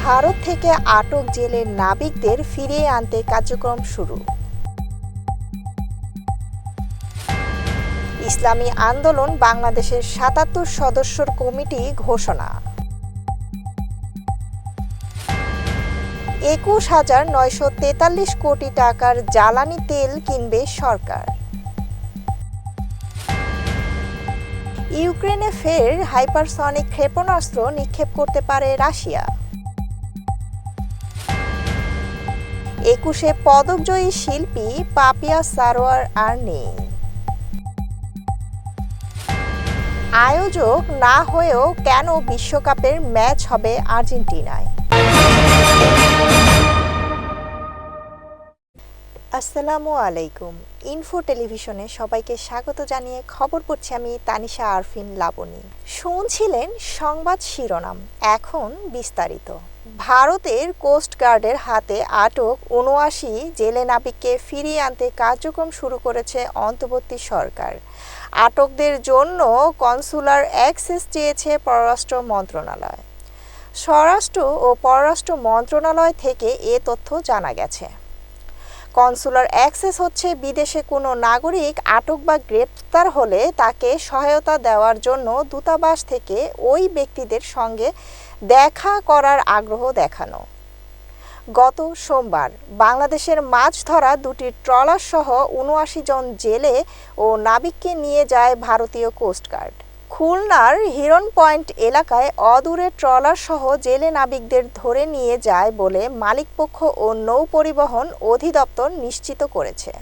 ভারত থেকে আটক জেলের নাবিকদের ফিরিয়ে আনতে কার্যক্রম শুরু। ইসলামী আন্দোলন বাংলাদেশের ৭৭ সদস্যর কমিটি ঘোষণা। ২১,৯৪৩ কোটি টাকার জ্বালানি তেল কিনবে সরকার। ইউক্রেনে ফের হাইপারসনিক ক্ষেপণাস্ত্র নিক্ষেপ করতে পারে রাশিয়া। ২১ পদকজয়ী শিল্পী পাপিয়া সারোয়ার আর নেই। আয়োজক না হয়েও কেন বিশ্বকাপের ম্যাচ হবে আর্জেন্টিনায়? আসসালামু আলাইকুম। ইনফো টেলিভিশনে সবাইকে স্বাগত জানিয়ে খবর পড়ছি আমি তানিশা আরফিন লাবণী। শুনছিলেন সংবাদ শিরোনাম, এখন বিস্তারিত। ভারতের কোস্টগার্ডের হাতে আটক ৭৯ জেলে নাবিককে ফিরিয়ে আনতে কার্যক্রম শুরু করেছে অন্তর্বর্তী সরকার। আটকদের জন্য কনসুলার অ্যাক্সেস চেয়েছে পররাষ্ট্র মন্ত্রণালয়। স্বরাষ্ট্র ও পররাষ্ট্র মন্ত্রণালয় থেকে এ তথ্য জানা গেছে। কনসুলার অ্যাক্সেস হচ্ছে বিদেশে কোনো নাগরিক আটক বা গ্রেপ্তার হলে তাকে সহায়তা দেওয়ার জন্য দূতাবাস থেকে ওই ব্যক্তিদের সঙ্গে দেখা করার আগ্রহ দেখানো। গত সোমবার বাংলাদেশের মাছ ধরা দুটি ট্রলার সহ ৭৯ জন জেলে ও নাবিককে নিয়ে যায় ভারতীয় কোস্টগার্ড। খুলনার হিরন পয়েন্ট এলাকায় অদূরে ট্রলার সহ জেলে নাবিকদের ধরে নিয়ে যায় বলে মালিকপক্ষ ও নৌ পরিবহন অধিদপ্তর নিশ্চিত করেছে।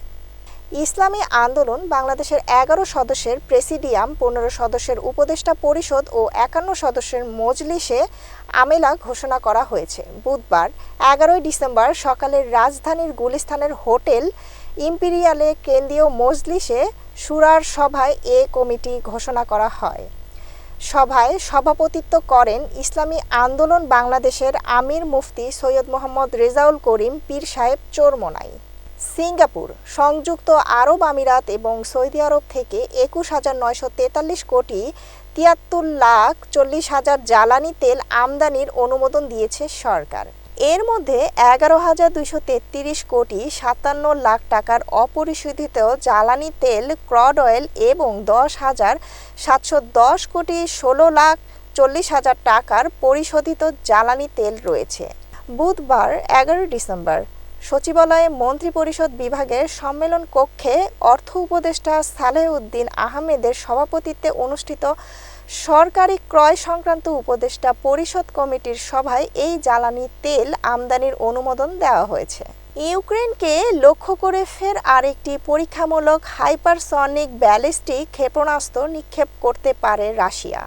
ইসলামী আন্দোলন বাংলাদেশের ১১ সদস্যের প্রেসিডিয়াম, ১৫ সদস্যের উপদেষ্টা পরিষদ ও ৫১ সদস্যের মজলিসে আমেলা ঘোষণা করা হয়েছে। বুধবার ১১ ডিসেম্বর সকালে রাজধানীর গুলিস্তানের হোটেল ইম্পিরিয়ালে কেন্দ্রীয় মজলিসে শুরার সভায় এ কমিটি ঘোষণা করা হয়। সভায় সভাপতিত্ব করেন ইসলামী আন্দোলন বাংলাদেশের আমির মুফতি সৈয়দ মোহাম্মদ রেজাউল করিম পীর সাহেব চরমোনাই। সিঙ্গাপুর, সংযুক্ত আরব আমিরাত এবং সৌদি আরব থেকে ২১,৯৪৩ কোটি ৭৩,৪০,০০০ জ্বালানি তেল আমদানির অনুমোদন দিয়েছে সরকার। এর মধ্যে ১১,২৩৩ কোটি ৫৭ লাখ টাকার অপরিশোধিত জ্বালানি তেল, ক্রুড অয়েল এবং ১০,৭১০ কোটি ১৬,৪০,০০০ টাকার পরিশোধিত জ্বালানি তেল রয়েছে। বুধবার ১১ ডিসেম্বর সচিবালয়ে মন্ত্রিপরিষদ বিভাগের সম্মেলন কক্ষে অর্থ উপদেষ্টা সালেহ উদ্দিন আহমেদের সভাপতিত্বে অনুষ্ঠিত সরকারি ক্রয় সংক্রান্ত উপদেষ্টা পরিষদ কমিটির সভায় এই জ্বালানি তেল আমদানির অনুমোদন দেওয়া হয়েছে। ইউক্রেনকে লক্ষ্য করে ফের আরেকটি পরীক্ষামূলক হাইপারসনিক ব্যালিস্টিক ক্ষেপণাস্ত্র নিক্ষেপ করতে পারে রাশিয়া।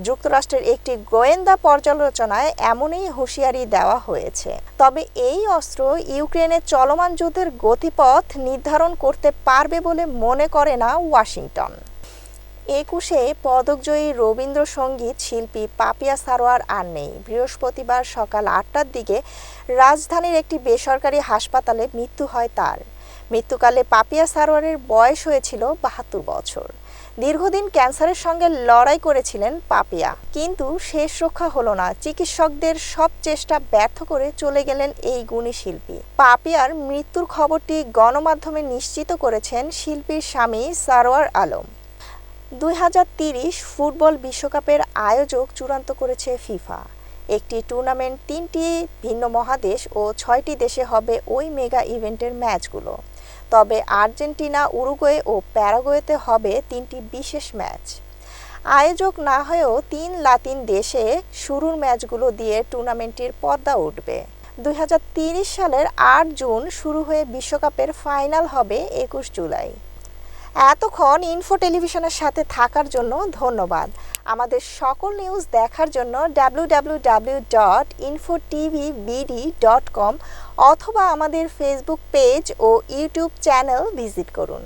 যুক্তরাষ্ট্রের একটি গোয়েন্দা পর্যালোচনায় এমনই হুঁশিয়ারি দেওয়া হয়েছে। তবে এই অস্ত্র ইউক্রেনের চলমান যুদ্ধের গতিপথ নির্ধারণ করতে পারবে বলে মনে করে না ওয়াশিংটন। ২১ পদকজয়ী রবীন্দ্রসঙ্গীত শিল্পী পাপিয়া সারোয়ার আর নেই। বৃহস্পতিবার সকাল ৮টার দিকে রাজধানীর একটি বেসরকারি হাসপাতালে মৃত্যু হয় তার। মৃত্যুকালে পাপিয়া সারোয়ারের বয়স হয়েছিল ৭২ বছর। দীর্ঘদিন ক্যান্সারের সঙ্গে লড়াই করেছিলেন পাপিয়া, কিন্তু শেষ রক্ষা হলো না। চিকিৎসকদের সব চেষ্টা ব্যর্থ করে চলে গেলেন এই গুণী শিল্পী। পাপিয়ার মৃত্যুর খবরটি গণমাধ্যমে নিশ্চিত করেছেন শিল্পীর স্বামী সারোয়ার আলম। ২০৩০ ফুটবল বিশ্বকাপের আয়োজক চূড়ান্ত করেছে ফিফা। একটি টুর্নামেন্ট ৩টি ভিন্ন মহাদেশ ও ৬টি দেশে হবে ওই মেগা ইভেন্টের ম্যাচগুলো। তবে আর্জেন্টিনা, উরুগুয়ে ও প্যারাগুয়েতে হবে ৩টি বিশেষ ম্যাচ। আয়োজক না হয়েও ৩ লাতিন দেশে শুরুর ম্যাচগুলো দিয়ে টুর্নামেন্টটির পর্দা উঠবে। ২০৩০ সালের ৮ জুন শুরু হয়ে বিশ্বকাপের ফাইনাল হবে ২১ জুলাই। এতক্ষণ ইনফো টেলিভিশনের সাথে থাকার জন্য ধন্যবাদ। আমাদের সকল নিউজ দেখার জন্য www.infotvbd.com অথবা আমাদের ফেসবুক পেজ ও ইউটিউব চ্যানেল ভিজিট করুন।